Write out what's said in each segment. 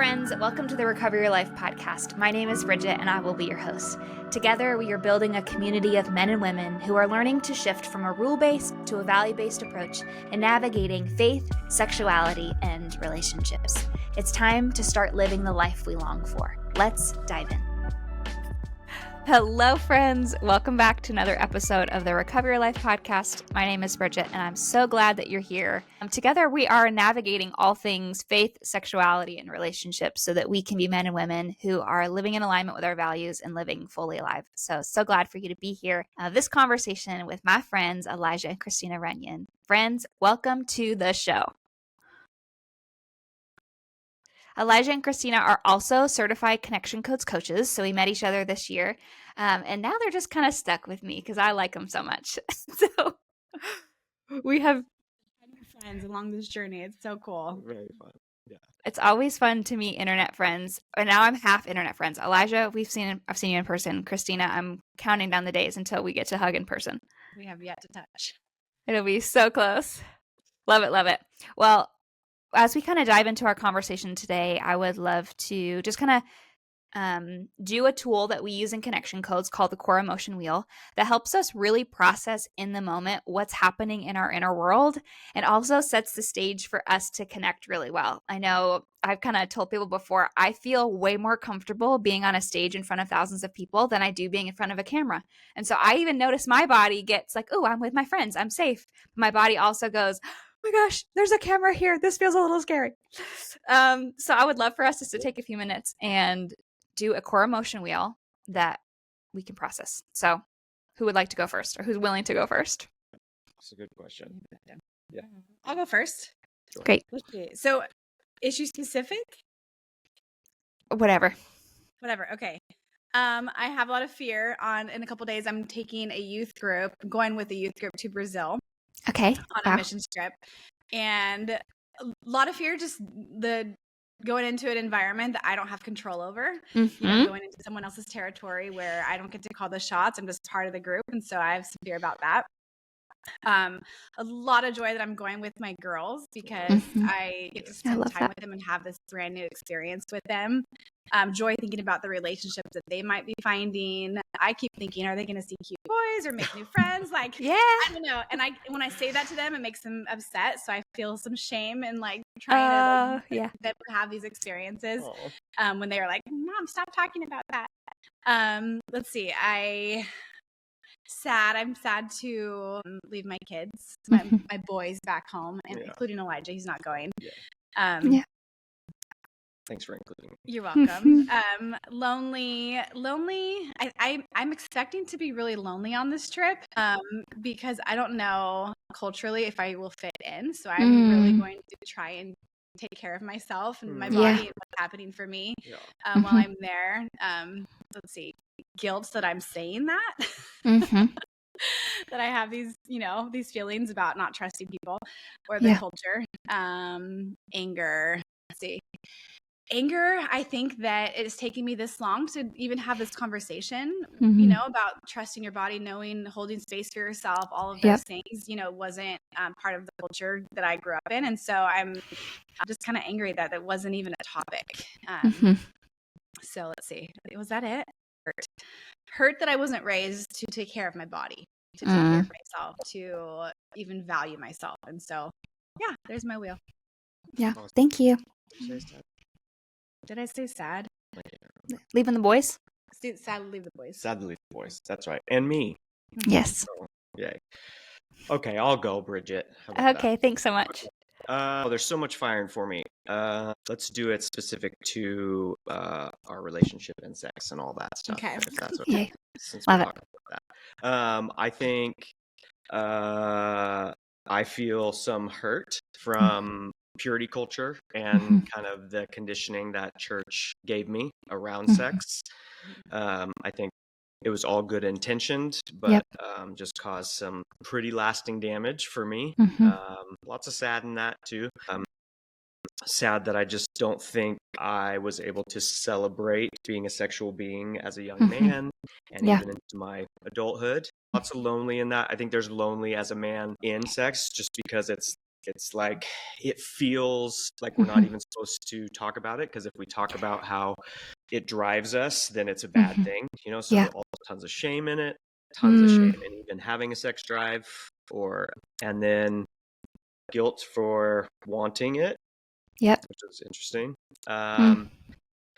friends. Welcome to the Recover Your Life podcast. My name is Bridgett, and I will be your host. Together, we are building a community of men and women who are learning to shift from a rule-based to a value-based approach and navigating faith, sexuality, and relationships. It's time to start living the life we long for. Let's dive in. Hello, friends. Welcome back to another episode of the Recover Your Life podcast. My name is Bridgett, and I'm so glad that you're here. Together, we are navigating all things faith, sexuality, and relationships so that we can be men and women who are living in alignment with our values and living fully alive. So glad for you to be here. This conversation with my friends, Elijah and Christina Runyan. Friends, welcome to the show. Elijah and Christina are also certified connection codes coaches. So we met each other this year. And now they're just kind of stuck with me because I like them so much. So we have friends along this journey. It's so cool. Very fun. Yeah. It's always fun to meet internet friends. And now I'm half internet friends. Elijah, I've seen you in person. Christina, I'm counting down the days until we get to hug in person. We have yet to touch. It'll be so close. Love it, love it. Well, as we kind of dive into our conversation today, I would love to just kind of do a tool that we use in connection codes called the core emotion wheel that helps us really process in the moment what's happening in our inner world and also sets the stage for us to connect really well. I know I've kind of told people before, I feel way more comfortable being on a stage in front of thousands of people than I do being in front of a camera. And so I even notice my body gets like, oh, I'm with my friends, I'm safe. My body also goes, oh my gosh, there's a camera here. This feels a little scary. So I would love for us just to take a few minutes and do a core emotion wheel that we can process. So who would like to go first or who's willing to go first? That's a good question. Yeah. I'll go first. Sure. Great. Let's see. So issue specific? Whatever. Okay. I have a lot of fear in a couple days. I'm taking a youth group, going with a youth group to Brazil. Okay. On a mission trip. And a lot of fear, just the going into an environment that I don't have control over, going into someone else's territory where I don't get to call the shots. I'm just part of the group. And so I have some fear about that. A lot of joy that I'm going with my girls because I get to spend time with them and have this brand new experience with them. Joy thinking about the relationships that they might be finding. I keep thinking, are they going to see cute boys or make new friends? Like, yeah, I don't know. And when I say that to them, it makes them upset. So I feel some shame in like trying to let them have these experiences. When they were like, Mom, stop talking about that. Let's see. I'm sad to leave my kids, my boys back home, and including Elijah. He's not going. Yeah. Thanks for including me. You're welcome. Lonely. I'm expecting to be really lonely on this trip because I don't know culturally if I will fit in. So I'm really going to try and take care of myself and my body and what's happening for me while I'm there. Let's see. Guilt that I'm saying that. That I have these feelings about not trusting people or the culture. Anger. Let's see. Anger, I think that it is taking me this long to even have this conversation, about trusting your body, knowing, holding space for yourself, all of those things, wasn't part of the culture that I grew up in. And so I'm just kind of angry that it wasn't even a topic. So let's see. Was that it? Hurt that I wasn't raised to take care of my body, to take care of myself, to even value myself. And so, there's my wheel. Yeah. Thank you. Did I say sad? Leaving the boys? Sad to leave the boys. Sad to leave the boys. That's right. And me. Yes. So, yay. Okay, I'll go, Bridgett. Okay, thanks so much. There's so much firing for me. Let's do it specific to our relationship and sex and all that stuff. Okay. If that's okay. Since Love we're it. talking about that. I think I feel some hurt from purity culture and kind of the conditioning that church gave me around sex. I think it was all good intentioned, but just caused some pretty lasting damage for me. Lots of sad in that too. Sad that I just don't think I was able to celebrate being a sexual being as a young man and even into my adulthood. Lots of lonely in that. I think there's lonely as a man in sex just because it's It's like it feels like we're not even supposed to talk about it, because if we talk about how it drives us, then it's a bad thing, so Yeah. all tons of shame in it, tons of shame in even having a sex drive, and then guilt for wanting it, Yep. which is interesting.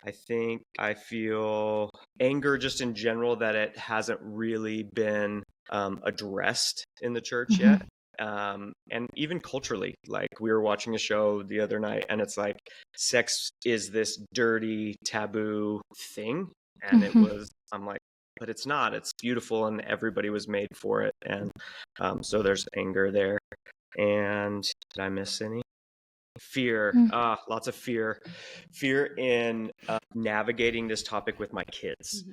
I think I feel anger just in general that it hasn't really been addressed in the church yet. And even culturally, like we were watching a show the other night and it's like sex is this dirty taboo thing. And I'm like, but it's not, it's beautiful and everybody was made for it. And so there's anger there. And did I miss any? Fear, lots of fear in navigating this topic with my kids.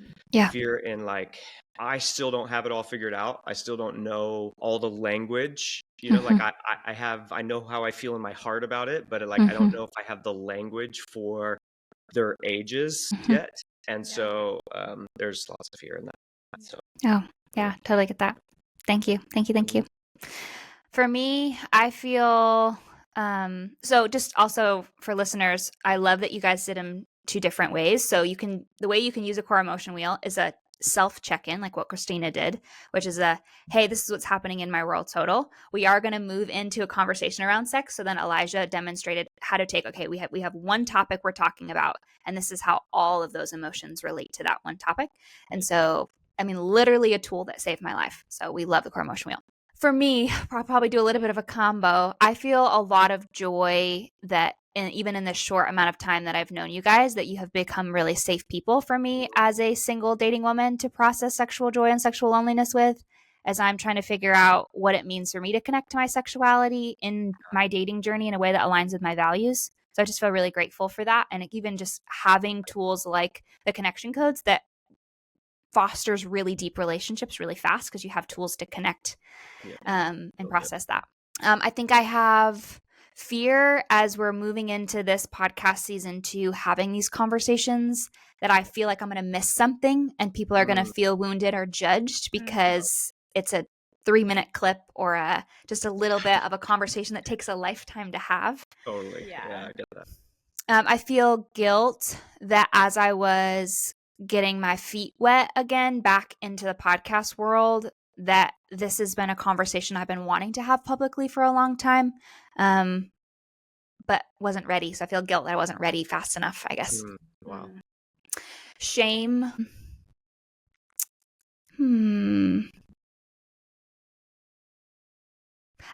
Fear in like, I still don't have it all figured out. I still don't know all the language, like I know how I feel in my heart about it, but like I don't know if I have the language for their ages yet. And so there's lots of fear in that. So yeah, totally get that. Thank you. For me, I feel so just also for listeners, I love that you guys did them two different ways. So the way you can use a core emotion wheel is a self check-in, like what Christina did, which is hey, this is what's happening in my world total. We are going to move into a conversation around sex. So then Elijah demonstrated how to take, okay, we have one topic we're talking about, and this is how all of those emotions relate to that one topic. And so, I mean, literally a tool that saved my life. So we love the core emotion wheel. For me, I'll probably do a little bit of a combo. I feel a lot of joy that even in this short amount of time that I've known you guys, that you have become really safe people for me as a single dating woman to process sexual joy and sexual loneliness with, as I'm trying to figure out what it means for me to connect to my sexuality in my dating journey in a way that aligns with my values. So I just feel really grateful for that. And even just having tools like the connection codes that fosters really deep relationships really fast because you have tools to connect and process that. I think I have fear as we're moving into this podcast season 2, having these conversations, that I feel like I'm going to miss something and people are going to feel wounded or judged because it's a 3-minute clip or just a little bit of a conversation that takes a lifetime to have. Totally. Yeah, I get that. I feel guilt that as I was getting my feet wet again back into the podcast world, that this has been a conversation I've been wanting to have publicly for a long time, but wasn't ready. So I feel guilt that I wasn't ready fast enough, I guess. Wow. Shame.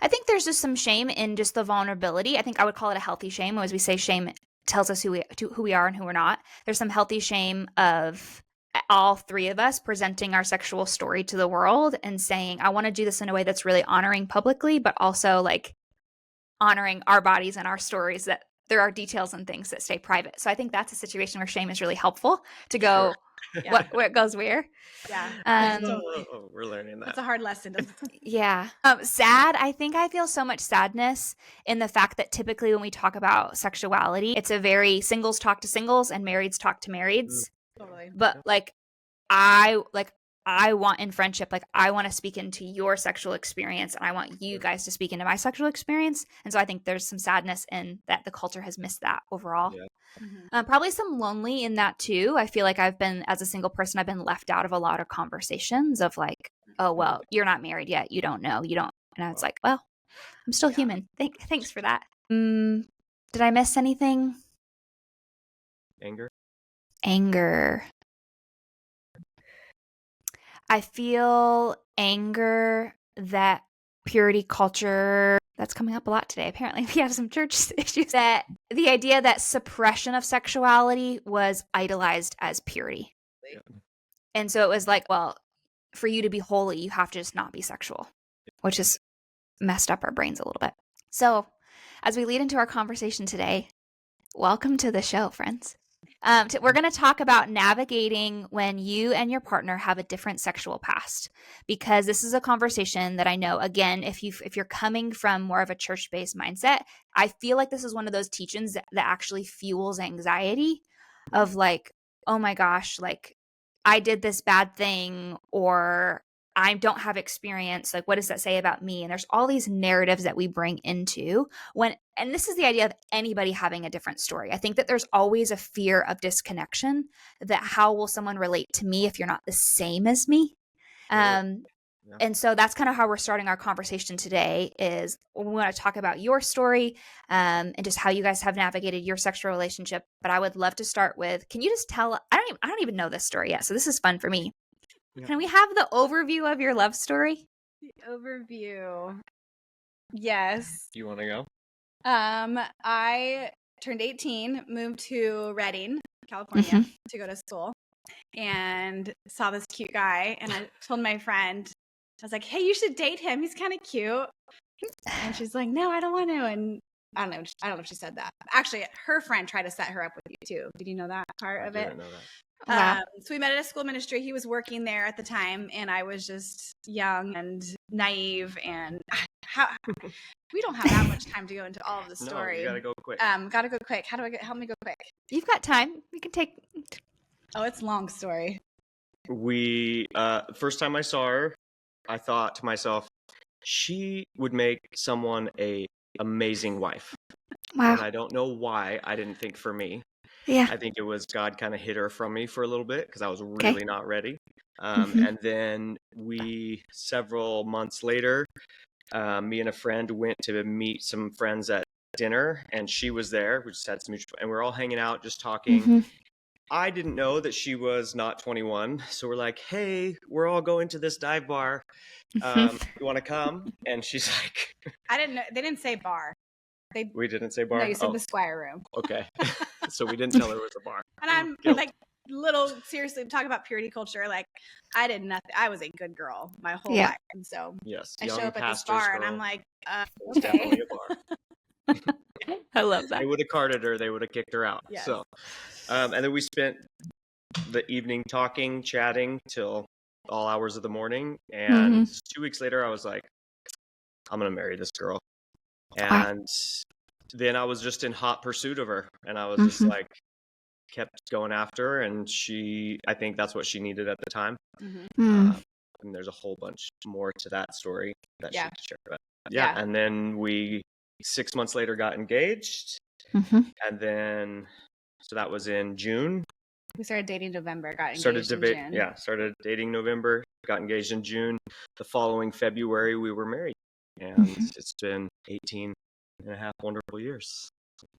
I think there's just some shame in just the vulnerability. I think I would call it a healthy shame. As we say, shame tells us who we are and who we're not. There's some healthy shame of all three of us presenting our sexual story to the world and saying, I want to do this in a way that's really honoring publicly, but also like honoring our bodies and our stories, that there are details and things that stay private. So I think that's a situation where shame is really helpful to go, where it goes where. Yeah. We're learning that. That's a hard lesson. Yeah. Sad. I think I feel so much sadness in the fact that typically when we talk about sexuality, it's a very singles talk to singles and marrieds talk to marrieds. Totally. But I want in friendship, I want to speak into your sexual experience and I want you guys to speak into my sexual experience. And so I think there's some sadness in that the culture has missed that overall. Yeah. Probably some lonely in that too. I feel like as a single person, I've been left out of a lot of conversations of like, oh, well, you're not married yet. You don't know. You don't. And it's like, well, I'm still human. Thanks for that. Did I miss anything? Anger. I feel anger that purity culture, that's coming up a lot today. Apparently we have some church issues, that the idea that suppression of sexuality was idolized as purity. Yeah. And so it was like, well, for you to be holy, you have to just not be sexual, which has messed up our brains a little bit. So as we lead into our conversation today, welcome to the show, friends. We're going to talk about navigating when you and your partner have a different sexual past, because this is a conversation that I know, again, if you're coming from more of a church-based mindset, I feel like this is one of those teachings that actually fuels anxiety of like, oh my gosh, like I did this bad thing, or I don't have experience. Like, what does that say about me? And there's all these narratives that we bring into and this is the idea of anybody having a different story. I think that there's always a fear of disconnection, that how will someone relate to me if you're not the same as me? And so that's kind of how we're starting our conversation today is we want to talk about your story and just how you guys have navigated your sexual relationship. But I would love to start with, can you just tell, I don't even know this story yet. So this is fun for me. Yeah. Can we have the overview of your love story? The overview. Yes. You want to go? I turned 18, moved to Redding, California to go to school, and saw this cute guy. And I told my friend, I was like, hey, you should date him. He's kind of cute. And she's like, no, I don't want to. And I don't know if she said that. Actually, her friend tried to set her up with you too. Did you know that part of it? I didn't know that. So we met at a school ministry. He was working there at the time, and I was just young and naive. And we don't have that much time to go into all of the story. No, you gotta go quick. Gotta go quick. How do help me go quick? You've got time. We can take. Oh, it's a long story. We first time I saw her, I thought to myself, she would make someone a amazing wife. Wow. And I don't know why I didn't think for me. Yeah. I think it was God kind of hid her from me for a little bit because I was really not ready. And then several months later, me and a friend went to meet some friends at dinner, and she was there. We just had some mutual, and we're all hanging out, just talking. I didn't know that she was not 21. So we're like, hey, we're all going to this dive bar. You want to come? And she's like, I didn't know. They didn't say bar. We didn't say bar? No, you said the Squire Room. Okay. So we didn't tell her it was a bar. And I'm like, seriously, talk about purity culture. Like, I did nothing. I was a good girl my whole life. And so I show up at this bar and I'm like, it's definitely a bar. I love that. They would have carded her. They would have kicked her out. Yes. So, and then we spent the evening talking, chatting till all hours of the morning. And 2 weeks later, I was like, I'm going to marry this girl. And then I was just in hot pursuit of her. And I was just like, kept going after her. And I think that's what she needed at the time. And there's a whole bunch more to that story that she could share about. Yeah. And then 6 months later got engaged. And then, so that was in June. We started dating November, got engaged in June. Yeah, started dating November, got engaged in June. The following February, we were married. And it's been 18 and a half wonderful years.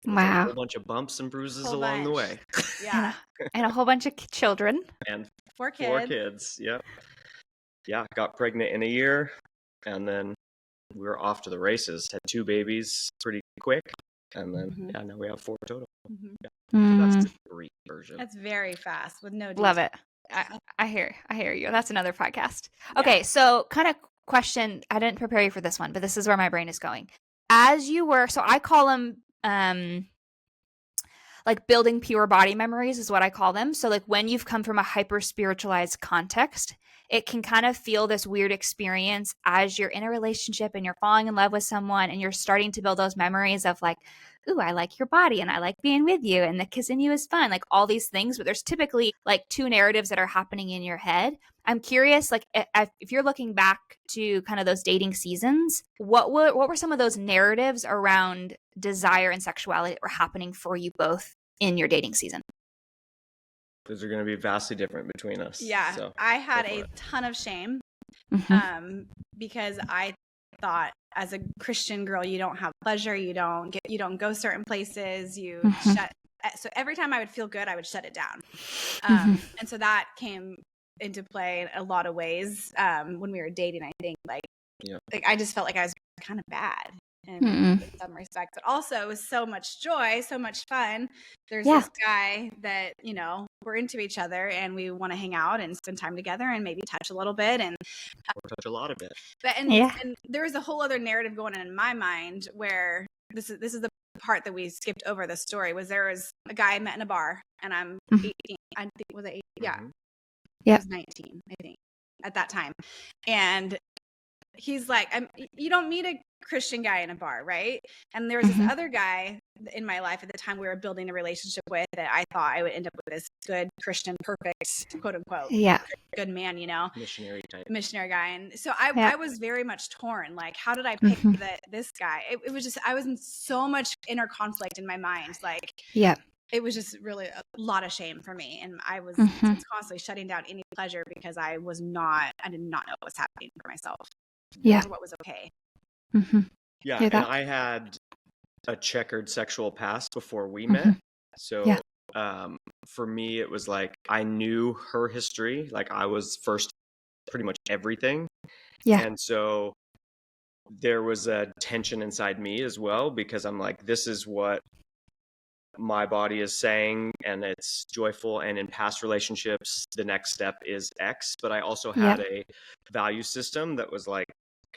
Wow. A whole bunch of bumps and bruises along the way. Yeah. And a whole bunch of children. And 4 kids. 4 kids, yep. Yeah, got pregnant in a year. And then we were off to the races. Had 2 babies pretty quick. And then, now we have 4 total. Yeah. So that's the brief version. That's very fast with no details. Love it. I hear you. That's another podcast. Okay, so kind of question, I didn't prepare you for this one, but this is where my brain is going. As you were, so I call them like building pure body memories is what I call them. So like when you've come from a hyper spiritualized context, it can kind of feel this weird experience as you're in a relationship and you're falling in love with someone and you're starting to build those memories of like, ooh, I like your body and I like being with you and the kissing you is fun, like all these things. But there's typically like 2 narratives that are happening in your head. I'm curious, like if you're looking back to kind of those dating seasons, what were some of those narratives around desire and sexuality that were happening for you both in your dating season? Those are going to be vastly different between us. Yeah, so I had a ton of shame because I thought as a Christian girl, you don't have pleasure, you don't go certain places, you shut. So every time I would feel good, I would shut it down. And so that came into play in a lot of ways when we were dating. I think like I just felt like I was kind of bad. In some respects, but also it was so much joy, so much fun. There's this guy that, we're into each other and we want to hang out and spend time together and maybe touch a little bit and touch a lot of it. But and there was a whole other narrative going on in my mind where this is the part that we skipped over the story was there was a guy I met in a bar and I'm 18. I think was it 18? Yeah. I was 19, I think, at that time. And he's like, you don't meet a Christian guy in a bar, right? And there was this other guy in my life at the time we were building a relationship with that I thought I would end up with this good Christian, perfect, quote unquote, good man, missionary guy. And so I was very much torn. Like, how did I pick this guy? It was just, I was in so much inner conflict in my mind. Like, it was just really a lot of shame for me. And I was constantly shutting down any pleasure because I did not know what was happening for myself. Or what was okay. Yeah. And I had a checkered sexual past before we met. So for me, it was like, I knew her history. Like, I was first pretty much everything. And so there was a tension inside me as well, because I'm like, this is what my body is saying, and it's joyful. And in past relationships, the next step is X. But I also had a value system that was like,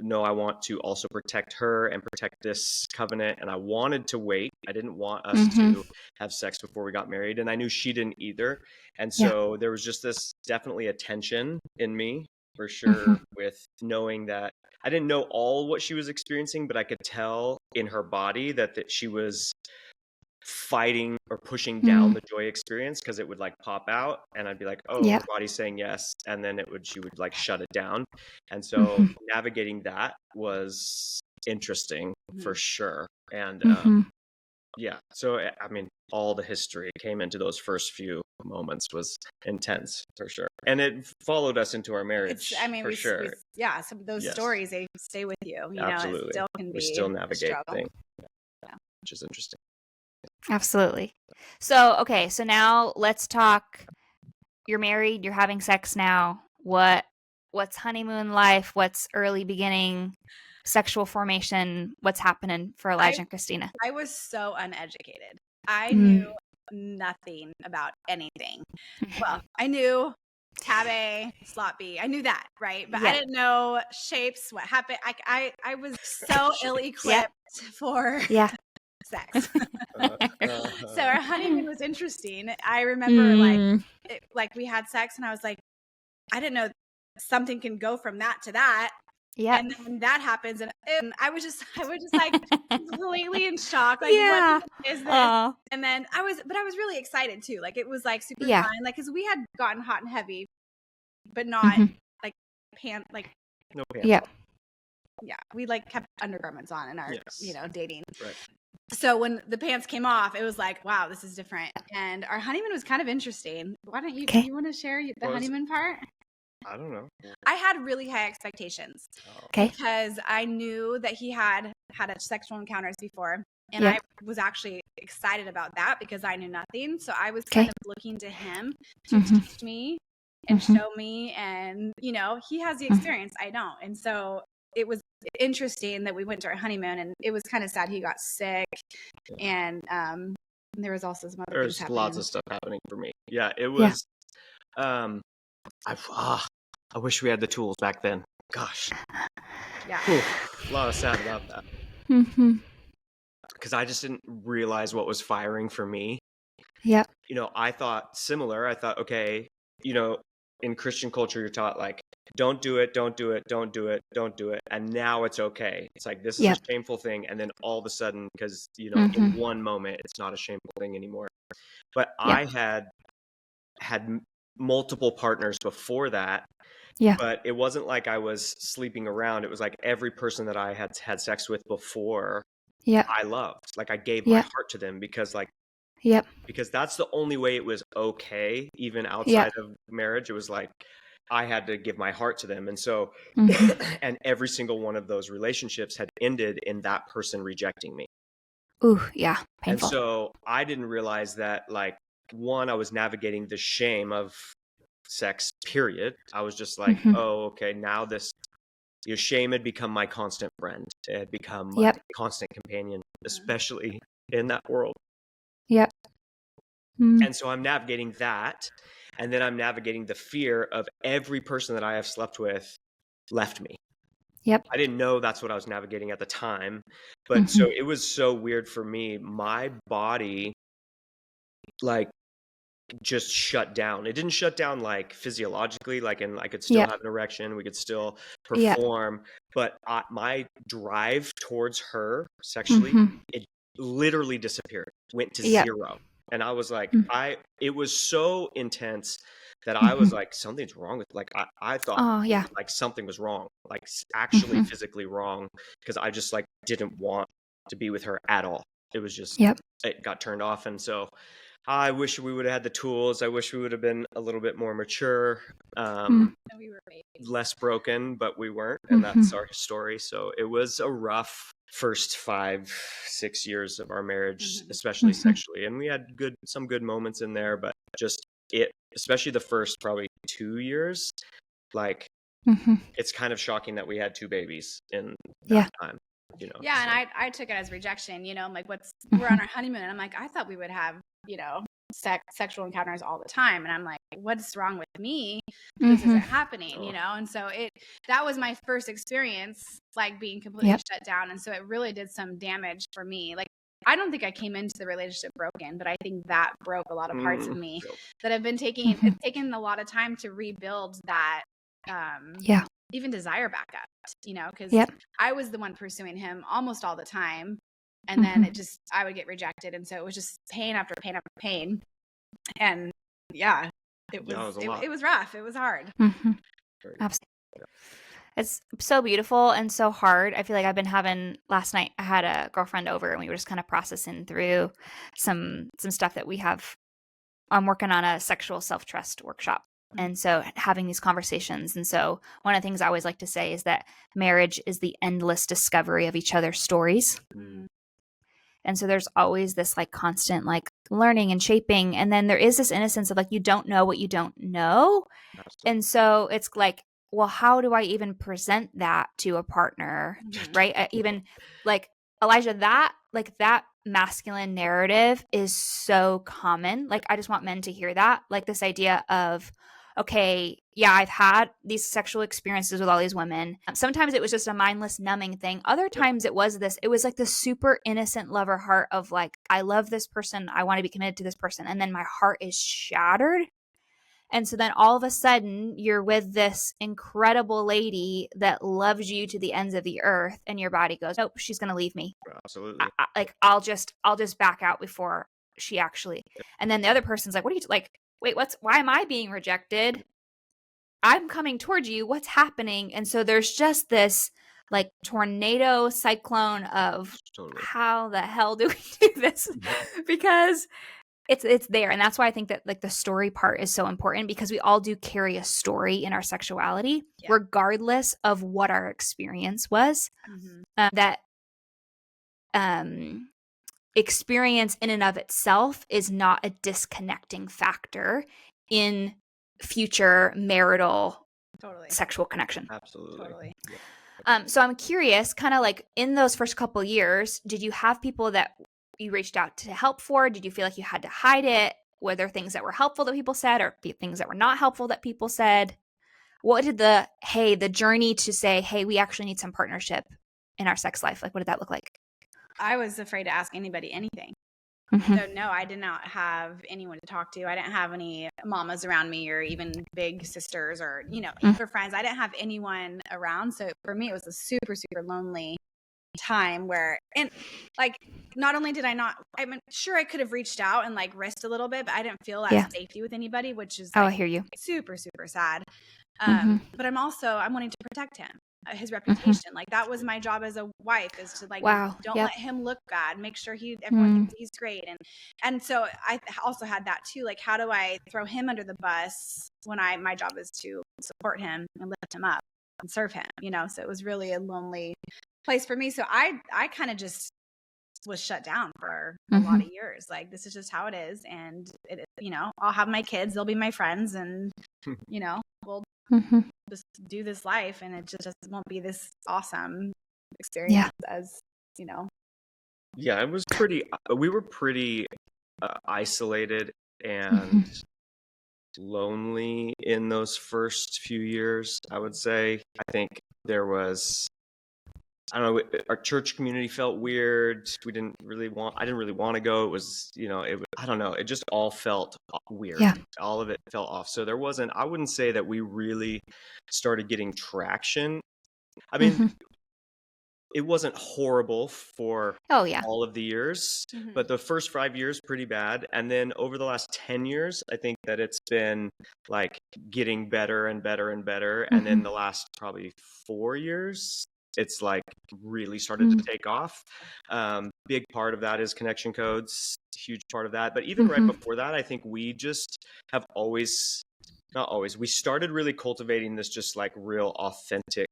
no, I want to also protect her and protect this covenant. And I wanted to wait. I didn't want us to have sex before we got married. And I knew she didn't either. And so there was just definitely a tension in me, for sure, with knowing that I didn't know all what she was experiencing, but I could tell in her body that she was fighting or pushing down the joy experience, because it would like pop out and I'd be like, oh, her body's saying yes, and then she would like shut it down. And so navigating that was interesting for sure. And so I mean, all the history came into those first few moments was intense, for sure, and it followed us into our marriage. For sure. Some of those stories, they stay with you. Absolutely. It still can be, we still navigate things, which is interesting. Absolutely. So, okay, so now let's talk. You're married, you're having sex now. What's honeymoon life? What's early beginning sexual formation? What's happening for Elijah and Christina? I was so uneducated. I knew nothing about anything. Well, I knew tabby, sloppy. I knew that, right? But I didn't know shapes, what happened. I was so ill-equipped for sex. So our honeymoon was interesting. I remember like we had sex and I was like, I didn't know something can go from that to that. And then that happens and I was just like completely in shock. Like, what is this? And then I was really excited too. Like, it was like super fun. Like, cause we had gotten hot and heavy, but not like no pants. Yeah. We like kept undergarments on in our, dating. Right. So when the pants came off, it was like, wow, this is different. And our honeymoon was kind of interesting. Why don't you want to share the honeymoon part? I don't know. I had really high expectations. Because I knew that he had sexual encounters before. And I was actually excited about that because I knew nothing. So I was kind of looking to him to teach me and show me. And, he has the experience. I don't. And so it was interesting that we went to our honeymoon, and it was kind of sad he got sick. And there was also some other things happening. There's lots of stuff happening for me. Yeah, it was. I wish we had the tools back then. Gosh. Yeah. A lot of sad about that. Because I just didn't realize what was firing for me. Yeah. I thought similar. I thought, okay, in Christian culture, you're taught like, don't do it, don't do it, don't do it, don't do it. And now it's okay. It's like, this is a shameful thing. And then all of a sudden, because, in one moment, it's not a shameful thing anymore. But I had multiple partners before that. Yeah. But it wasn't like I was sleeping around. It was like every person that I had sex with before, I loved. Like, I gave my heart to them because because that's the only way it was okay, even outside of marriage. It was like, I had to give my heart to them. And so, and every single one of those relationships had ended in that person rejecting me. Ooh, yeah. Painful. And so I didn't realize that, like, one, I was navigating the shame of sex, period. I was just like, oh, okay, now your shame had become my constant friend. It had become my constant companion, especially in that world. Yep. And so I'm navigating that. And then I'm navigating the fear of every person that I have slept with left me. Yep. I didn't know that's what I was navigating at the time. But so it was so weird for me. My body, like, just shut down. It didn't shut down like physiologically, like, and I could still have an erection, we could still perform, but my drive towards her sexually, it literally disappeared, went to zero. And I was like, it was so intense that I was like, something's wrong with, like, I thought like something was wrong, like actually physically wrong, because I just like didn't want to be with her at all. It was just, it got turned off. And so I wish we would have had the tools. I wish we would have been a little bit more mature, We were babies. less broken, but we weren't. And that's our story. So it was a rough first 5-6 years of our marriage, especially sexually. And we had some good moments in there, but just especially the first probably 2 years, like it's kind of shocking that we had 2 babies in that time. You know, yeah, so. And I took it as rejection, you know, I'm like, we're on our honeymoon, and I'm like, I thought we would have, you know, sexual encounters all the time, and I'm like, what's wrong with me? This isn't happening, you know. And so that was my first experience, like being completely shut down, and so it really did some damage for me. Like, I don't think I came into the relationship broken, but I think that broke a lot of parts of me that have been it's taken a lot of time to rebuild that even desire back up, you know, because I was the one pursuing him almost all the time. And then I would get rejected. And so it was just pain after pain after pain. And it was rough. It was hard. Absolutely. It's so beautiful and so hard. I feel like last night I had a girlfriend over and we were just kind of processing through some stuff that we have. I'm working on a sexual self-trust workshop. And so having these conversations. And so one of the things I always like to say is that marriage is the endless discovery of each other's stories. And so there's always this like constant like learning and shaping. And then there is this innocence of like, you don't know what you don't know. Absolutely. And so it's like, well, how do I even present that to a partner? Right. Even like Elijah, that masculine narrative is so common. Like, I just want men to hear that, like this idea of, okay, yeah, I've had these sexual experiences with all these women. Sometimes it was just a mindless numbing thing. Other times it was like the super innocent lover heart of like, I love this person. I want to be committed to this person. And then my heart is shattered. And so then all of a sudden you're with this incredible lady that loves you to the ends of the earth, and your body goes, nope, she's going to leave me. Absolutely. I'll just back out before she actually, and then the other person's like, what are you like, wait, why am I being rejected? I'm coming towards you. What's happening? And so there's just this like tornado cyclone of how the hell do we do this? Because it's there. And that's why I think that like the story part is so important, because we all do carry a story in our sexuality, regardless of what our experience was. That experience in and of itself is not a disconnecting factor in future marital sexual connection. Absolutely. So I'm curious, kind of like in those first couple years, did you have people that you reached out to help for? Did you feel like you had to hide it? Were there things that were helpful that people said, or things that were not helpful that people said? What did the journey to say, hey, we actually need some partnership in our sex life, like what did that look like? I was afraid to ask anybody anything. So no, I did not have anyone to talk to. I didn't have any mamas around me, or even big sisters, or, you know, for friends. I didn't have anyone around. So for me, it was a super, super lonely time where, and like, not only did I'm sure I could have reached out and like risked a little bit, but I didn't feel that safety with anybody, which is like, I hear you. Super, super sad. But I'm wanting to protect him, his reputation. Like, that was my job as a wife, is to like, don't let him look bad, make sure everyone thinks he's great. And so I also had that too. Like, how do I throw him under the bus when my job is to support him and lift him up and serve him, you know? So it was really a lonely place for me. So I kind of just was shut down for a lot of years. Like, this is just how it is. And it, you know, I'll have my kids, they'll be my friends, and, you know, we'll just do this life, and it just won't be this awesome experience as, you know. Yeah, we were pretty isolated and lonely in those first few years, I would say. I think there was I don't know, our church community felt weird. I didn't really want to go. It was, I don't know. It just all felt weird. Yeah. All of it felt off. So I wouldn't say that we really started getting traction. I mean, it wasn't horrible for all of the years, but the first 5 years, pretty bad. And then over the last 10 years, I think that it's been like getting better and better and better. And then the last probably 4 years, it's like really started to take off. Big part of that is connection codes, huge part of that. But even right before that, I think we just have always, not always, we started really cultivating this just like real authentic,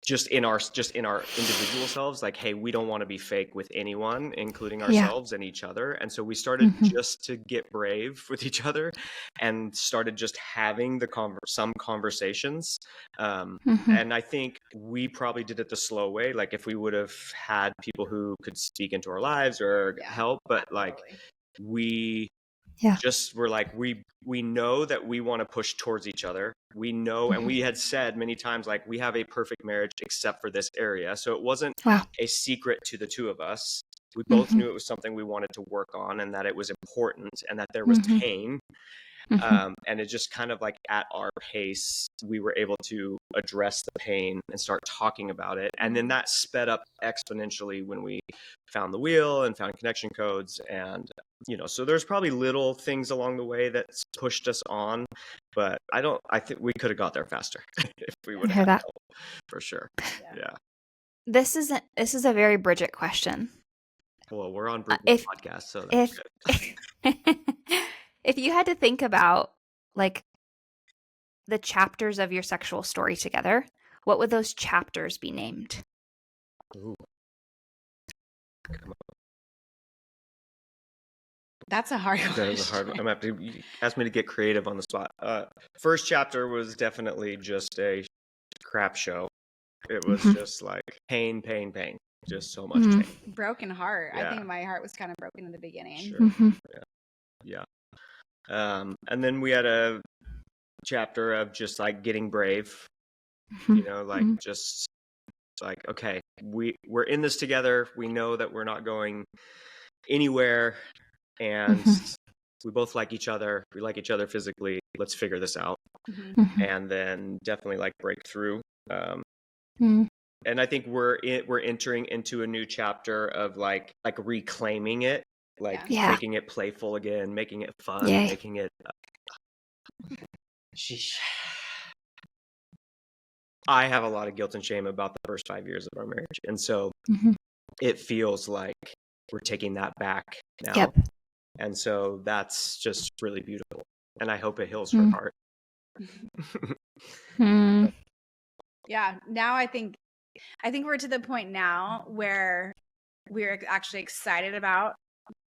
just in our individual selves, like, hey, we don't want to be fake with anyone, including ourselves and each other. And so we started just to get brave with each other and started just having some conversations. And I think we probably did it the slow way. Like if we would have had people who could speak into our lives or help, but like we just were like, we know that we want to push towards each other. We know, and we had said many times, like, we have a perfect marriage except for this area. So it wasn't a secret to the two of us. We both knew it was something we wanted to work on and that it was important and that there was pain. And it just kind of like at our pace, we were able to address the pain and start talking about it. And then that sped up exponentially when we found the wheel and found connection codes. And, so there's probably little things along the way that's pushed us on, but I think we could have got there faster if we would have had help, for sure. Yeah. This is a very Bridgett question. Well, we're on Bridgett podcast, so that's good. If you had to think about like the chapters of your sexual story together, what would those chapters be named? Ooh. Come on. That's a hard question. That is a hard one. I'm gonna have to, you asked me to get creative on the spot. First chapter was definitely just a crap show. It was just like pain, just so much pain. Broken heart. I think my heart was kind of broken in the beginning. Sure. Yeah. And then we had a chapter of just like getting brave, like just like, okay, we're in this together. We know that we're not going anywhere, and we both like each other. We like each other physically. Let's figure this out. And then definitely like breakthrough. And I think we're entering into a new chapter of like reclaiming it, like making it playful again, making it fun, making it. Sheesh. I have a lot of guilt and shame about the first 5 years of our marriage, and so it feels like we're taking that back now, and so that's just really beautiful, and I hope it heals her heart. Yeah. Now I think we're to the point now where we're actually excited about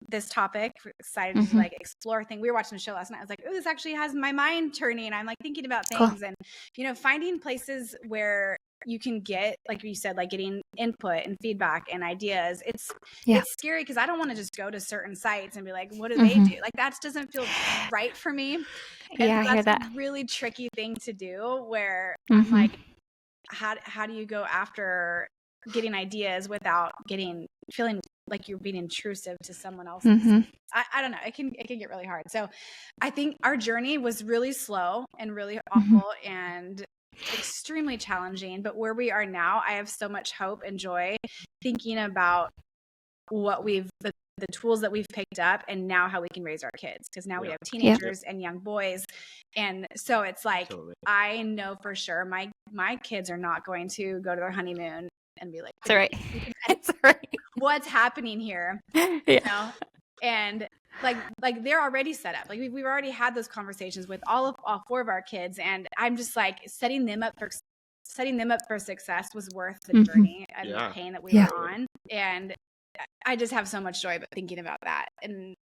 this topic. We're excited to like explore things. We were watching a show last night. I was like, oh, this actually has my mind turning. I'm like thinking about things and, finding places where you can get, like you said, like getting input and feedback and ideas. It's scary because I don't want to just go to certain sites and be like, what do they do? Like that doesn't feel right for me. And I hear that. A really tricky thing to do where I'm like, how do you go after getting ideas without feeling like you're being intrusive to someone else? I don't know. It can get really hard. So I think our journey was really slow and really awful and extremely challenging. But where we are now, I have so much hope and joy thinking about what the tools that we've picked up and now how we can raise our kids. Because now we have teenagers and young boys. And so it's like, I know for sure my kids are not going to go to their honeymoon and be like, that's right. That's right. What's happening here? And like they're already set up. Like we've already had those conversations with all four of our kids. And I'm just like setting them up for success was worth the journey and the pain that we were on. And I just have so much joy about thinking about that. And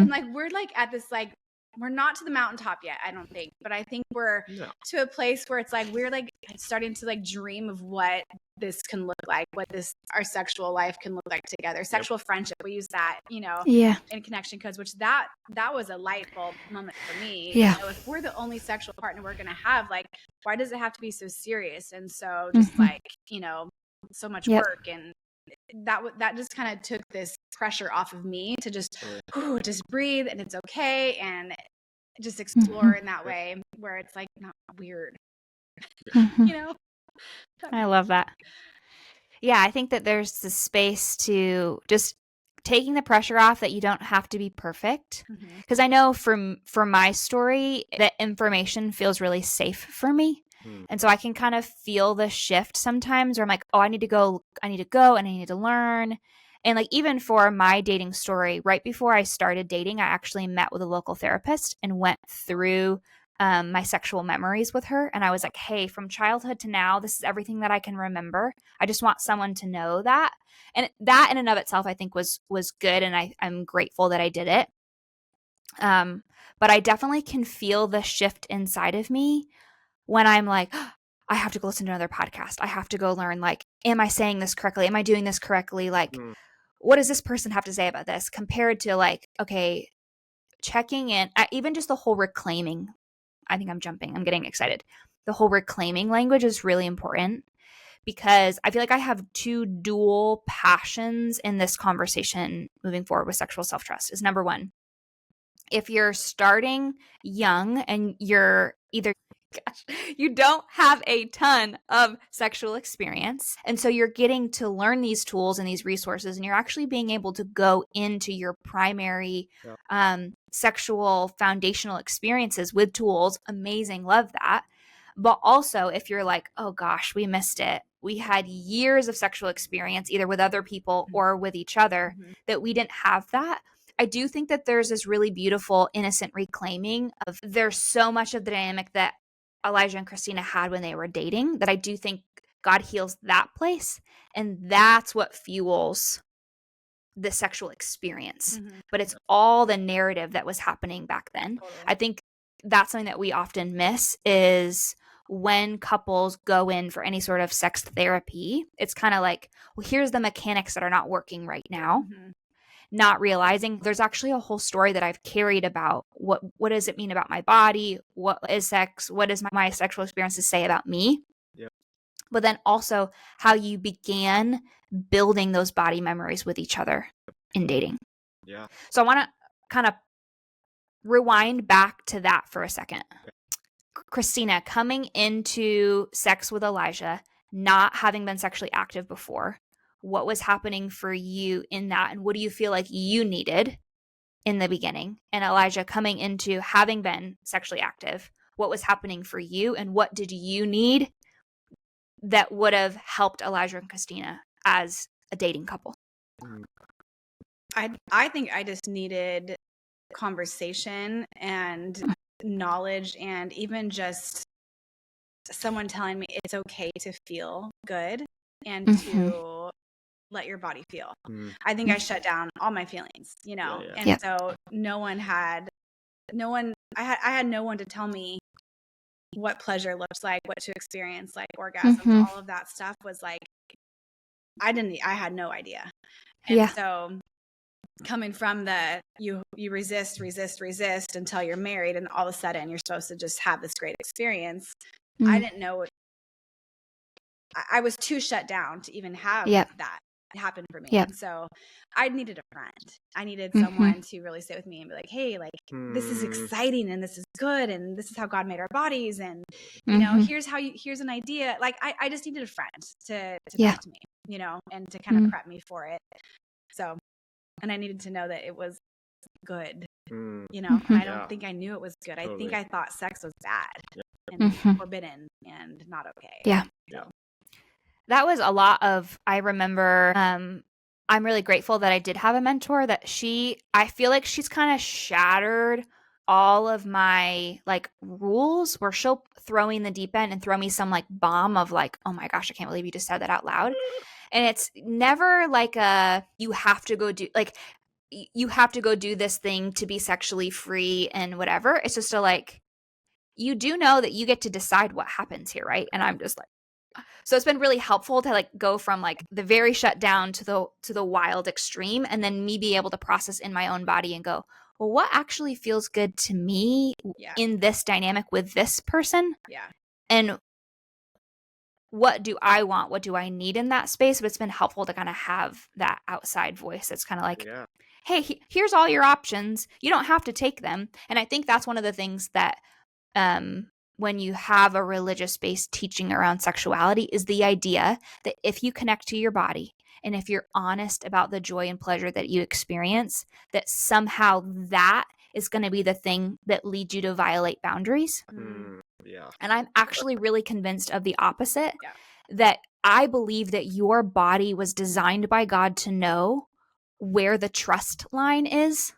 like, we're like at this, like, we're not to the mountaintop yet, I don't think, but I think we're to a place where it's like, we're like starting to like dream of what this can look like, what our sexual life can look like together. Sexual friendship. We use that, in connection codes, which that was a light bulb moment for me. If we're the only sexual partner we're going to have, like, why does it have to be so serious? And so just like, so much work, and that just kind of took this pressure off of me to just breathe, and it's okay, and just explore in that way where it's like not weird. You know? I love that. Yeah, I think that there's the space to just taking the pressure off that you don't have to be perfect. Because I know from my story, that information feels really safe for me. And so I can kind of feel the shift sometimes where I'm like, oh, I need to go, and I need to learn. And like, even for my dating story, right before I started dating, I actually met with a local therapist and went through my sexual memories with her. And I was like, hey, from childhood to now, this is everything that I can remember. I just want someone to know that. And that in and of itself, I think was good. And I'm grateful that I did it. But I definitely can feel the shift inside of me when I'm like, oh, I have to go listen to another podcast. I have to go learn, like, am I saying this correctly? Am I doing this correctly? Like, what does this person have to say about this, compared to like, okay, checking in, even just the whole reclaiming. I think I'm getting excited. The whole reclaiming language is really important, because I feel like I have two dual passions in this conversation moving forward with sexual self-trust. Is number one, if you're starting young and you're either you don't have a ton of sexual experience, and so you're getting to learn these tools and these resources, and you're actually being able to go into your primary sexual foundational experiences with tools. Amazing. Love that. But also, if you're like, oh gosh, we missed it. We had years of sexual experience either with other people or with each other, that we didn't have that. I do think that there's this really beautiful, innocent reclaiming of, there's so much of the dynamic that Elijah and Christina had when they were dating, that I do think God heals that place. And that's what fuels the sexual experience. But it's all the narrative that was happening back then. Totally. I think that's something that we often miss, is when couples go in for any sort of sex therapy, it's kind of like, well, here's the mechanics that are not working right now. Not realizing there's actually a whole story that I've carried about what does it mean about my body? What is sex? What does my sexual experiences say about me? Yep. But then also how you began building those body memories with each other in dating. Yeah. So I want to kind of rewind back to that for a second. Christina, coming into sex with Elijah, not having been sexually active before, what was happening for you in that, and what do you feel like you needed in the beginning? And Elijah, coming into having been sexually active, what was happening for you, and what did you need that would have helped Elijah and Christina as a dating couple? I think I just needed conversation and knowledge, and even just someone telling me it's okay to feel good and to let your body feel. I think I shut down all my feelings, and so I had no one to tell me what pleasure looks like, what to experience, like orgasms, all of that stuff was like, I had no idea. And so coming from the, you resist until you're married, and all of a sudden you're supposed to just have this great experience. I didn't know. I was too shut down to even have that happen for me. And so I needed a friend. I needed someone to really sit with me and be like, hey, like, this is exciting, and this is good, and this is how God made our bodies, and here's an idea. Like, I just needed a friend to talk to me, and to kind of prep me for it. So, and I needed to know that it was good, and I don't think I knew it was good. Totally. I think I thought sex was bad and forbidden and not okay. Yeah. That was a lot of, I remember, I'm really grateful that I did have a mentor that I feel like she's kind of shattered all of my like rules, where she'll throw me in the deep end and throw me some like bomb of like, oh my gosh, I can't believe you just said that out loud. And it's never like you have to go do this thing to be sexually free and whatever. It's just like, you do know that you get to decide what happens here, right? And I'm just like, so it's been really helpful to like go from like the very shut down to the wild extreme, and then me be able to process in my own body and go, well, what actually feels good to me in this dynamic with this person? Yeah. And what do I want? What do I need in that space? But it's been helpful to kind of have that outside voice. It's kind of like, hey, here's all your options. You don't have to take them. And I think that's one of the things that when you have a religious-based teaching around sexuality is the idea that if you connect to your body and if you're honest about the joy and pleasure that you experience, that somehow that is going to be the thing that leads you to violate boundaries. Yeah. And I'm actually really convinced of the opposite, that I believe that your body was designed by God to know where the trust line is.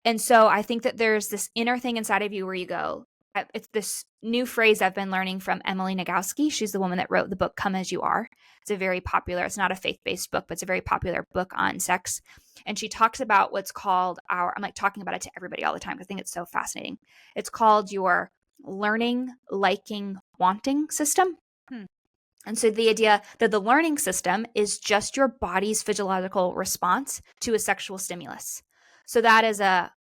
And so I think that there's this inner thing inside of you where you go, it's this new phrase I've been learning from Emily Nagoski. She's the woman that wrote the book, Come As You Are. It's a very popular, it's not a faith-based book, but it's a very popular book on sex. And she talks about what's called I'm like talking about it to everybody all the time because I think it's so fascinating. It's called your learning, liking, wanting system. And so the idea that the learning system is just your body's physiological response to a sexual stimulus. So that is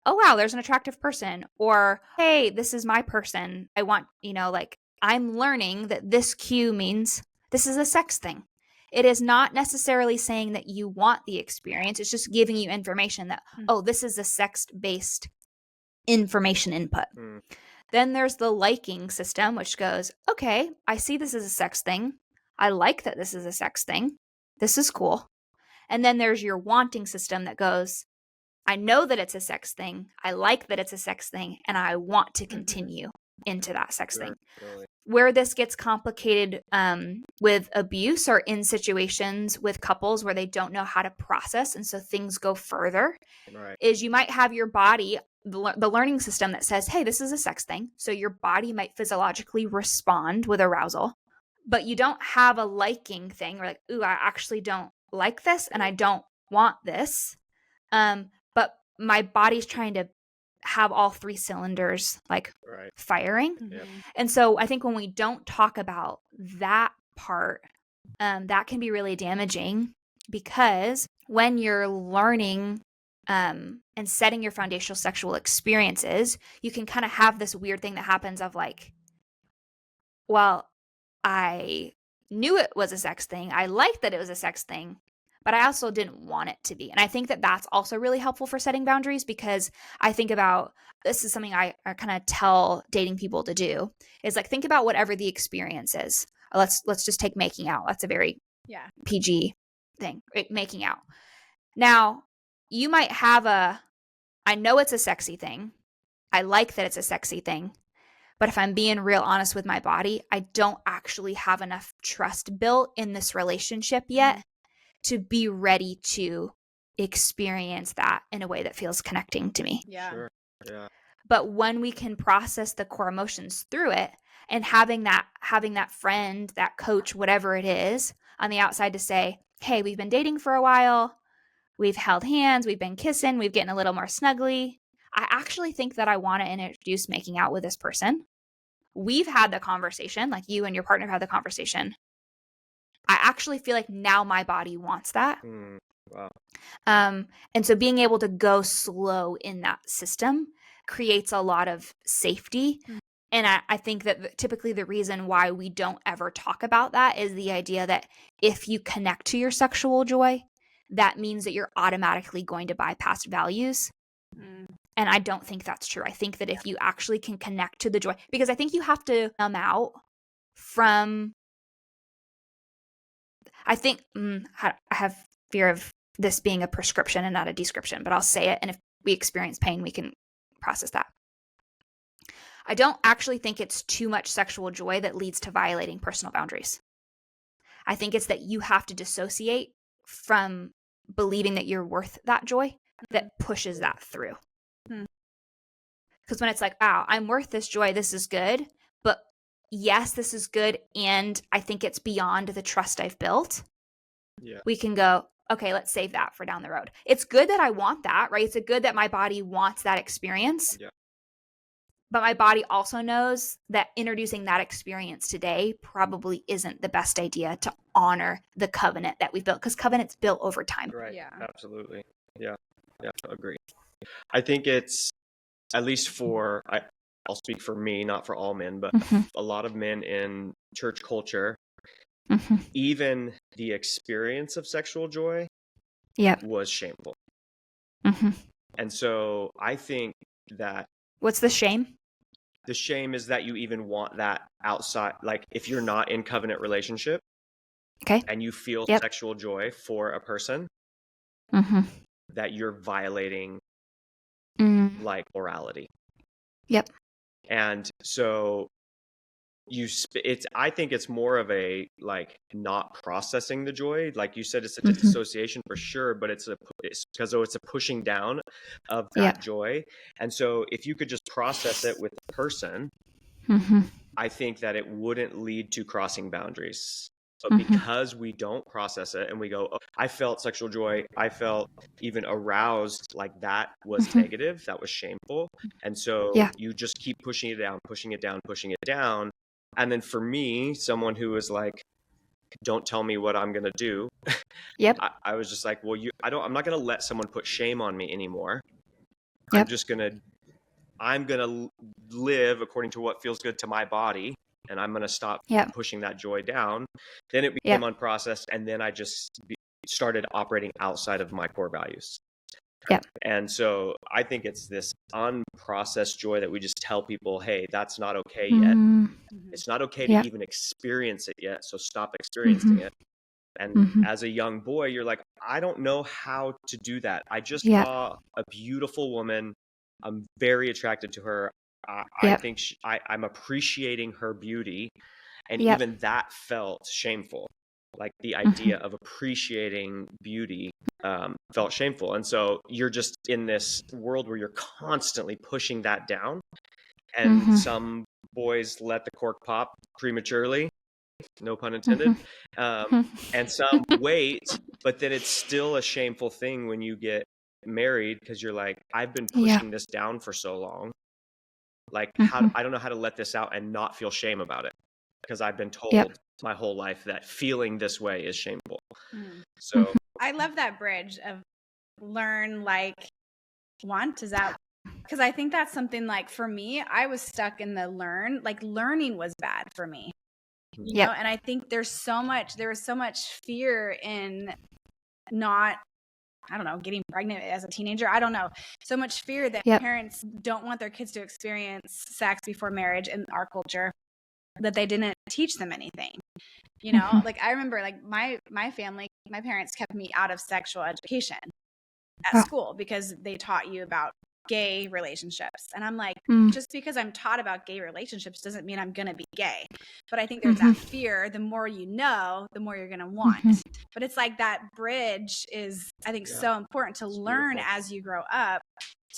oh, wow, there's an attractive person, or, hey, this is my person. I want, like I'm learning that this cue means this is a sex thing. It is not necessarily saying that you want the experience. It's just giving you information that, oh, this is a sex-based information input. Then there's the liking system, which goes, okay, I see this as a sex thing. I like that this is a sex thing. This is cool. And then there's your wanting system that goes, I know that it's a sex thing. I like that it's a sex thing. And I want to continue into that sex thing. Really. Where this gets complicated with abuse or in situations with couples where they don't know how to process, and so things go further, is you might have your body, the learning system that says, hey, this is a sex thing. So your body might physiologically respond with arousal, but you don't have a liking thing. We're like, ooh, I actually don't like this and I don't want this. But my body's trying to have all three cylinders firing. And so I think when we don't talk about that part, that can be really damaging, because when you're learning and setting your foundational sexual experiences, you can kind of have this weird thing that happens of like, well, I knew it was a sex thing. I liked that it was a sex thing, but I also didn't want it to be. And I think that that's also really helpful for setting boundaries, because I think about, this is something I kind of tell dating people to do, is like, think about whatever the experience is. Let's just take making out. That's a very PG thing, making out. Now, you might have I know it's a sexy thing. I like that it's a sexy thing. But if I'm being real honest with my body, I don't actually have enough trust built in this relationship yet to be ready to experience that in a way that feels connecting to me. Sure. Yeah. But when we can process the core emotions through it, and having that friend, that coach, whatever it is on the outside to say, hey, we've been dating for a while. We've held hands. We've been kissing. We've getting a little more snuggly. I actually think that I want to introduce making out with this person. We've had the conversation, like you and your partner had the conversation. I actually feel like now my body wants that. Wow. And so being able to go slow in that system creates a lot of safety. And I think that typically the reason why we don't ever talk about that is the idea that if you connect to your sexual joy, that means that you're automatically going to bypass values. And I don't think that's true. I think that if you actually can connect to the joy, because I think you have to come out from, I think, I have fear of this being a prescription and not a description, but I'll say it. And if we experience pain, we can process that. I don't actually think it's too much sexual joy that leads to violating personal boundaries. I think it's that you have to dissociate from believing that you're worth that joy that pushes that through. Because when it's like, wow, I'm worth this joy, this is good, but yes, this is good, and I think it's beyond the trust I've built, we can go, okay, let's save that for down the road. It's good that I want that, right? It's good that my body wants that experience. But my body also knows that introducing that experience today probably isn't the best idea to honor the covenant that we've built, because covenant's built over time. Right. Yeah. Absolutely. Yeah. Yeah. Agree. I think it's, at least for I'll speak for me, not for all men, but Mm-hmm. a lot of men in church culture, Mm-hmm. even the experience of sexual joy Yep. was shameful. Mm-hmm. And so I think that What's the shame? the shame is that you even want that outside. Like if you're not in covenant relationship Okay. and you feel Yep. sexual joy for a person, Mm-hmm. that you're violating Mm. like morality. Yep. And so I think it's more of a like not processing the joy. Like you said, it's a Mm-hmm. dissociation for sure, but it's because it's a pushing down of that Yep. joy. And so if you could just process it with the person, Mm-hmm. I think that it wouldn't lead to crossing boundaries. But Mm-hmm. because we don't process it and we go, oh, I felt sexual joy, I felt even aroused, like that was Mm-hmm. negative, that was shameful. And so Yeah. you just keep pushing it down, pushing it down, pushing it down. And then for me, someone who was like, don't tell me what I'm going to do. Yep. I was just like, well, I'm not going to let someone put shame on me anymore. Yep. I'm going to live according to what feels good to my body. And I'm going to stop Yep. pushing that joy down. Then it became Yep. unprocessed. And then I just started operating outside of my core values. Yep. And so I think it's this unprocessed joy that we just tell people, hey, that's not okay yet. Mm. It's not okay to Yep. even experience it yet. So stop Mm-hmm. experiencing it. And Mm-hmm. as a young boy, you're like, I don't know how to do that. I just Yep. saw a beautiful woman. I'm very attracted to her. I Yep. think I'm appreciating her beauty. And Yep. even that felt shameful. Like the Mm-hmm. idea of appreciating beauty felt shameful. And so you're just in this world where you're constantly pushing that down. And Mm-hmm. some boys let the cork pop prematurely, no pun intended. Mm-hmm. And some wait, but then it's still a shameful thing when you get married because you're like, I've been Yeah. pushing this down for so long. Like Mm-hmm. I don't know how to let this out and not feel shame about it because I've been told Yep. my whole life that feeling this way is shameful. Mm. So Mm-hmm. I love that bridge of learn, like, want. Is that because I think that's something like for me, I was stuck in the learning was bad for me, you Yep. know, and I think there was so much fear in not, I don't know, getting pregnant as a teenager. I don't know. So much fear that Yep. parents don't want their kids to experience sex before marriage in our culture, that they didn't teach them anything. You know, Mm-hmm. like I remember like my family, my parents kept me out of sexual education at Wow. school because they taught you about gay relationships. And I'm like, Mm. just because I'm taught about gay relationships doesn't mean I'm going to be gay. But I think there's that fear. The more you know, the more you're going to want. Mm-hmm. But it's like that bridge is, I think, so important to learn beautiful. as you grow up,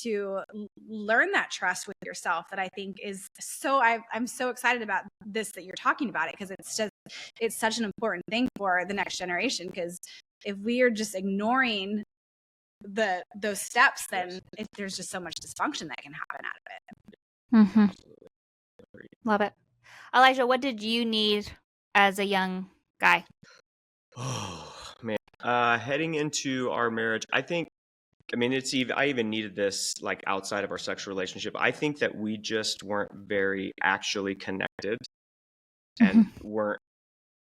to learn that trust with yourself, that I think is so, I'm so excited about this, that you're talking about it, because it's such an important thing for the next generation. Because if we are just ignoring those steps, then there's just so much dysfunction that can happen out of it. Mm-hmm. Absolutely. Love it. Elijah, what did you need as a young guy? Oh man, heading into our marriage, I even needed this like outside of our sexual relationship. I think that we just weren't very actually connected and weren't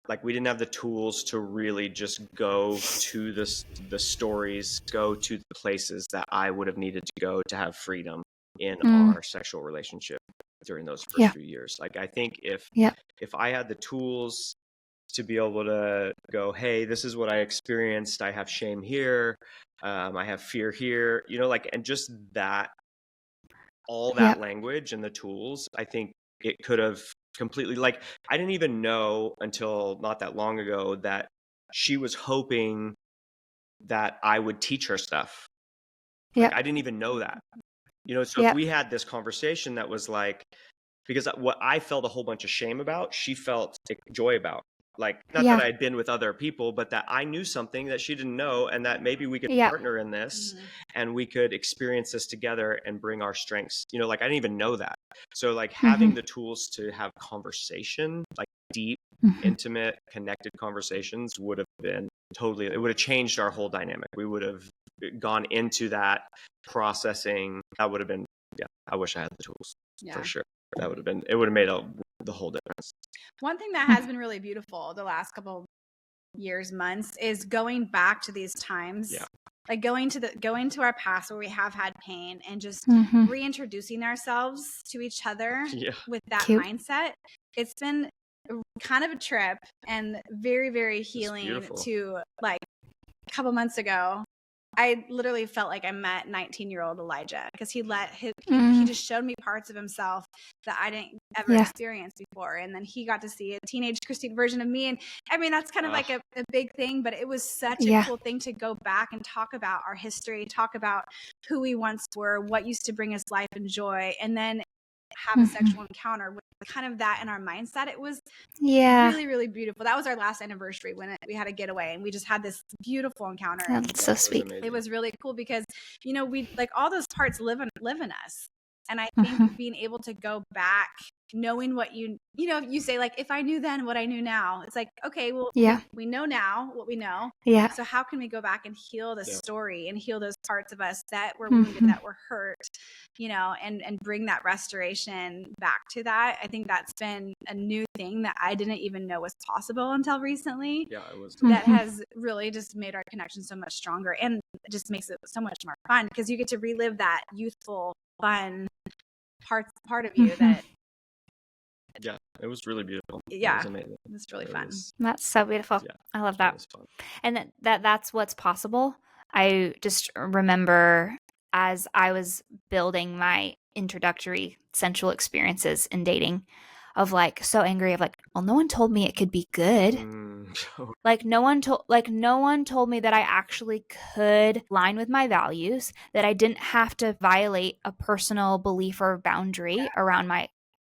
like, we didn't have the tools to really just go to the stories, go to the places that I would have needed to go to have freedom in our sexual relationship during those first Yeah. few years. Like, I think if Yep. I had the tools to be able to go, hey, this is what I experienced. I have shame here. I have fear here, you know, like, and just that, all that Yep. language and the tools, I think it could have completely, like, I didn't even know until not that long ago that she was hoping that I would teach her stuff. Like, Yep. I didn't even know that, you know, so if Yep. we had this conversation that was like, because what I felt a whole bunch of shame about, she felt joy about. Like, not Yeah. that I'd been with other people, but that I knew something that she didn't know, and that maybe we could Yeah. partner in this and we could experience this together and bring our strengths. You know, like, I didn't even know that. So like having the tools to have conversation, like deep, intimate, connected conversations would have been it would have changed our whole dynamic. We would have gone into that processing. That would have been, I wish I had the tools for sure. it would have made the whole difference. One thing that has been really beautiful the last couple years, months, is going back to these times. Yeah. Like going to our past where we have had pain and just reintroducing ourselves to each other with that mindset. It's been kind of a trip and very, very healing. To like a couple months ago, I literally felt like I met 19-year-old Elijah, because he just showed me parts of himself that I didn't ever experience before. And then he got to see a teenage Christine version of me. And I mean, that's kind of like a big thing, but it was such a cool thing to go back and talk about our history, talk about who we once were, what used to bring us life and joy, and then have a sexual encounter with kind of that in our mindset. It was really, really beautiful. That was our last anniversary when we had a getaway, and we just had this beautiful encounter. That's so sweet. It was really cool because, we like all those parts live in us. And I think being able to go back, knowing what you say, like, if I knew then what I knew now, it's like, okay, well, we know now what we know. Yeah. So how can we go back and heal the story and heal those parts of us that were wounded, that were hurt, and bring that restoration back to that. I think that's been a new thing that I didn't even know was possible until recently. Yeah, it was. That has really just made our connection so much stronger, and it just makes it so much more fun because you get to relive that youthful, fun part of you that. Yeah, it was really beautiful. Yeah, it was amazing. It was really fun. That's so beautiful. Yeah, I love that. And that's what's possible. I just remember as I was building my introductory sensual experiences in dating, of like so angry of like, well, no one told me it could be good. Like no one told me that I actually could align with my values, that I didn't have to violate a personal belief or boundary around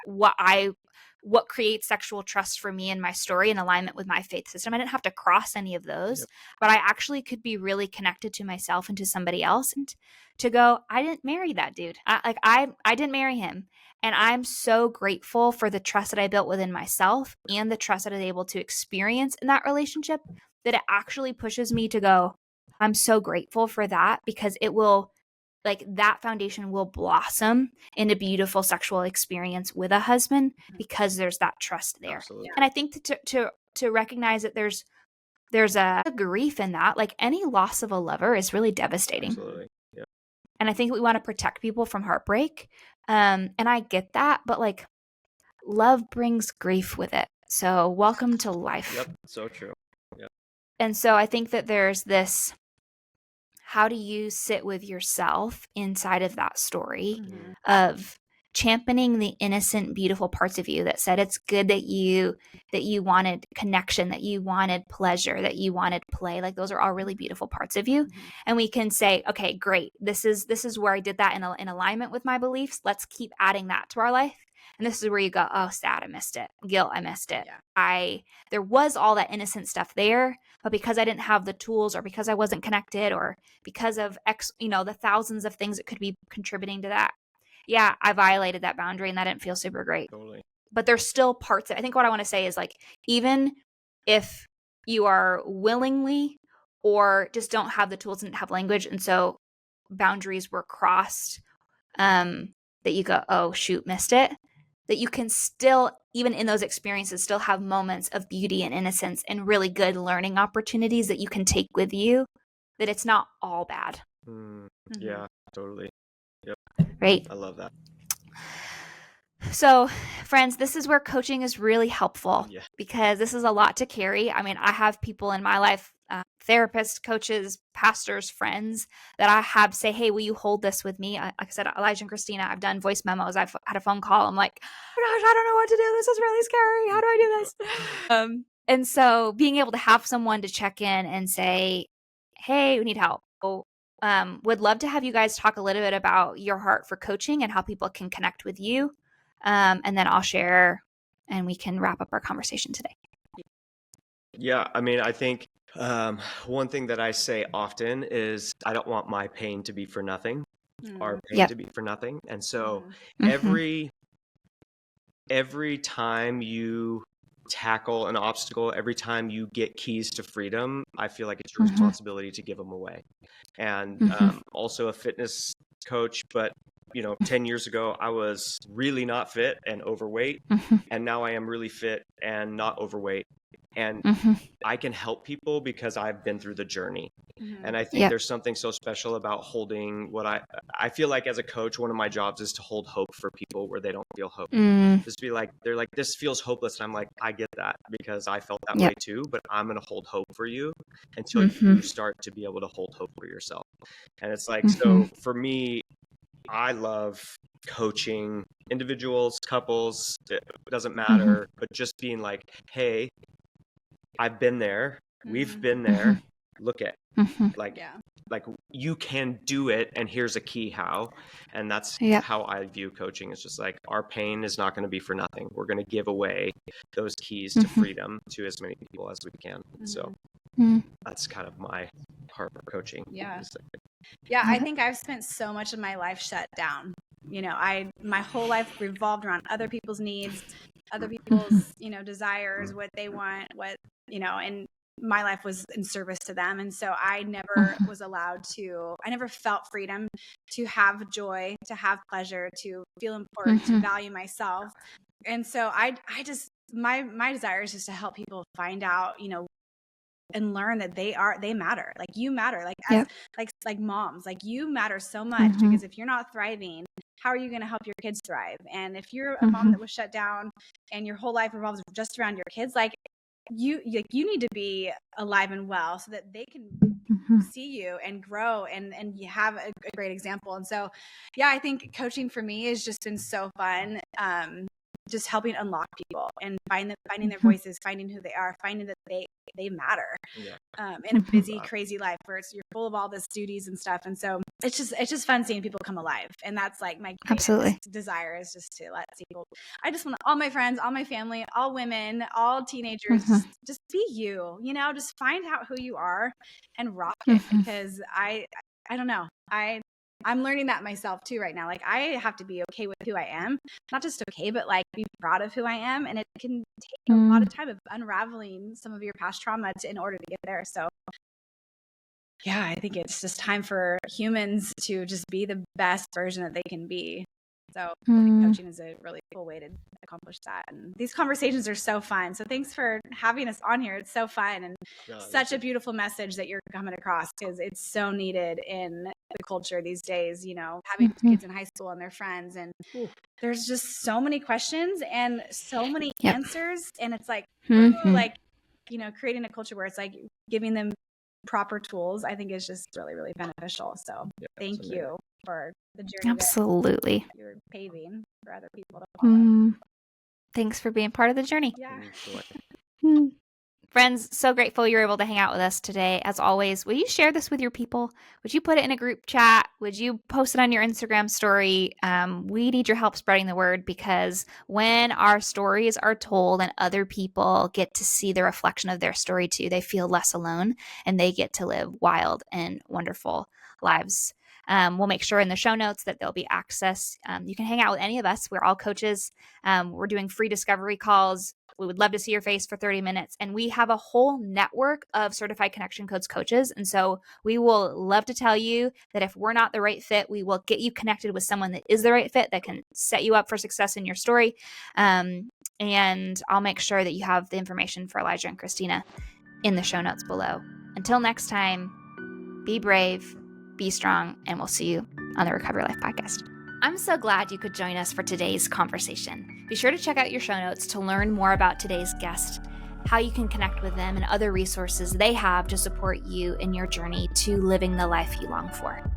what creates sexual trust for me and my story in alignment with my faith system. I didn't have to cross any of those, but I actually could be really connected to myself and to somebody else, and to go, I didn't marry that dude. I didn't marry him. And I'm so grateful for the trust that I built within myself and the trust that I was able to experience in that relationship, that it actually pushes me to go, I'm so grateful for that, because it will, like, that foundation will blossom into beautiful sexual experience with a husband because there's that trust there. Absolutely. And I think to recognize that there's a grief in that. Like, any loss of a lover is really devastating. Absolutely. Yeah. And I think we want to protect people from heartbreak. And I get that, but like, love brings grief with it. So welcome to life. Yep. So true. Yep. And so I think that there's this, how do you sit with yourself inside of that story of championing the innocent, beautiful parts of you that said it's good that you wanted connection, that you wanted pleasure, that you wanted play. Like, those are all really beautiful parts of you. And we can say, okay, great. This is where I did that in alignment with my beliefs. Let's keep adding that to our life. And this is where you go, oh, sad, I missed it. Guilt, I missed it. Yeah. There was all that innocent stuff there, but because I didn't have the tools, or because I wasn't connected, or because of the thousands of things that could be contributing to that, yeah, I violated that boundary, and that didn't feel super great. Totally. But there's still parts. I think what I want to say is, like, even if you are willingly or just don't have the tools and have language, and so boundaries were crossed, that you go, oh, shoot, missed it, that you can still, even in those experiences, still have moments of beauty and innocence and really good learning opportunities that you can take with you, that it's not all bad. Yeah, totally. Yep. Right. I love that. So, friends, this is where coaching is really helpful, because this is a lot to carry. I mean, I have people in my life, therapists, coaches, pastors, friends, that I have say, hey, will you hold this with me? Like I said, Elijah and Christina, I've done voice memos. I've had a phone call. I'm like, oh my gosh, I don't know what to do. This is really scary. How do I do this? And so being able to have someone to check in and say, hey, we need help. Would love to have you guys talk a little bit about your heart for coaching and how people can connect with you. And then I'll share, and we can wrap up our conversation today. Yeah, I mean, I think one thing that I say often is I don't want my pain to be for nothing, our pain to be for nothing. And so every time you tackle an obstacle, every time you get keys to freedom, I feel like it's your responsibility to give them away. And also a fitness coach, but 10 years ago, I was really not fit and overweight. And now I am really fit and not overweight. And I can help people because I've been through the journey. And I think there's something so special about holding what I feel like as a coach, one of my jobs is to hold hope for people where they don't feel hope. Just be like, they're like, this feels hopeless. And I'm like, I get that because I felt that way too, but I'm going to hold hope for you until you start to be able to hold hope for yourself. And it's like, so for me, I love coaching individuals, couples, it doesn't matter, but just being like, hey, I've been there. We've been there. Look at like you can do it. And here's a key how. And that's how I view coaching. It's just like our pain is not going to be for nothing. We're going to give away those keys to freedom to as many people as we can. So that's kind of my heart for coaching. Yeah. I think I've spent so much of my life shut down. My whole life revolved around other people's needs, other people's, desires, what they want, and my life was in service to them. And so I never was I never felt freedom to have joy, to have pleasure, to feel important, to value myself. And so I just, my desire is just to help people find out, and learn that they matter. Like you matter, like moms, like you matter so much because if you're not thriving, how are you going to help your kids thrive? And if you're a mom that was shut down and your whole life revolves just around your kids, like you need to be alive and well so that they can see you and grow and you have a great example. And so, I think coaching for me has just been so fun. Just helping unlock people and finding their voices, finding who they are, finding that they matter in a busy, crazy life where you're full of all this duties and stuff. And so it's just fun seeing people come alive. And that's like my greatest desire is just to let people, I just want all my friends, all my family, all women, all teenagers, just be you, just find out who you are and rock it because I don't know. I'm learning that myself too right now. Like I have to be okay with who I am, not just okay, but like be proud of who I am. And it can take a lot of time of unraveling some of your past trauma in order to get there. So I think it's just time for humans to just be the best version that they can be. So I think coaching is a really cool way to accomplish that. And these conversations are so fun. So thanks for having us on here. It's so fun and such a beautiful message that you're coming across because it's so needed in the culture these days, having kids in high school and their friends. And there's just so many questions and so many answers. And it's like, creating a culture where it's like giving them proper tools, I think is just really, really beneficial. So thank you for the journey absolutely that you're paving for other people to follow. Thanks for being part of the journey. Friends, so grateful you're able to hang out with us today. As always, will you share this with your people? Would you put it in a group chat? Would you post it on your Instagram story? We need your help spreading the word because when our stories are told and other people get to see the reflection of their story too, they feel less alone and they get to live wild and wonderful lives. We'll make sure in the show notes that there'll be access. You can hang out with any of us. We're all coaches. We're doing free discovery calls. We would love to see your face for 30 minutes. And we have a whole network of certified connection codes coaches. And so we will love to tell you that if we're not the right fit, we will get you connected with someone that is the right fit that can set you up for success in your story. And I'll make sure that you have the information for Elijah and Christina in the show notes below. Until next time, be brave, be strong, and we'll see you on the Recovery Life podcast. I'm so glad you could join us for today's conversation. Be sure to check out your show notes to learn more about today's guest, how you can connect with them, and other resources they have to support you in your journey to living the life you long for.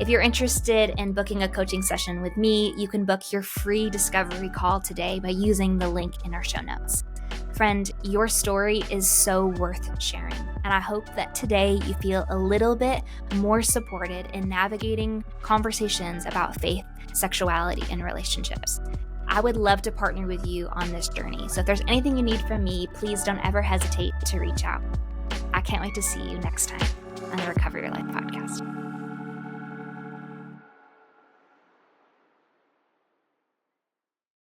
If you're interested in booking a coaching session with me, you can book your free discovery call today by using the link in our show notes. Friend, your story is so worth sharing, and I hope that today you feel a little bit more supported in navigating conversations about faith, sexuality, and relationships. I would love to partner with you on this journey, so if there's anything you need from me, please don't ever hesitate to reach out. I can't wait to see you next time on the Recover Your Life podcast.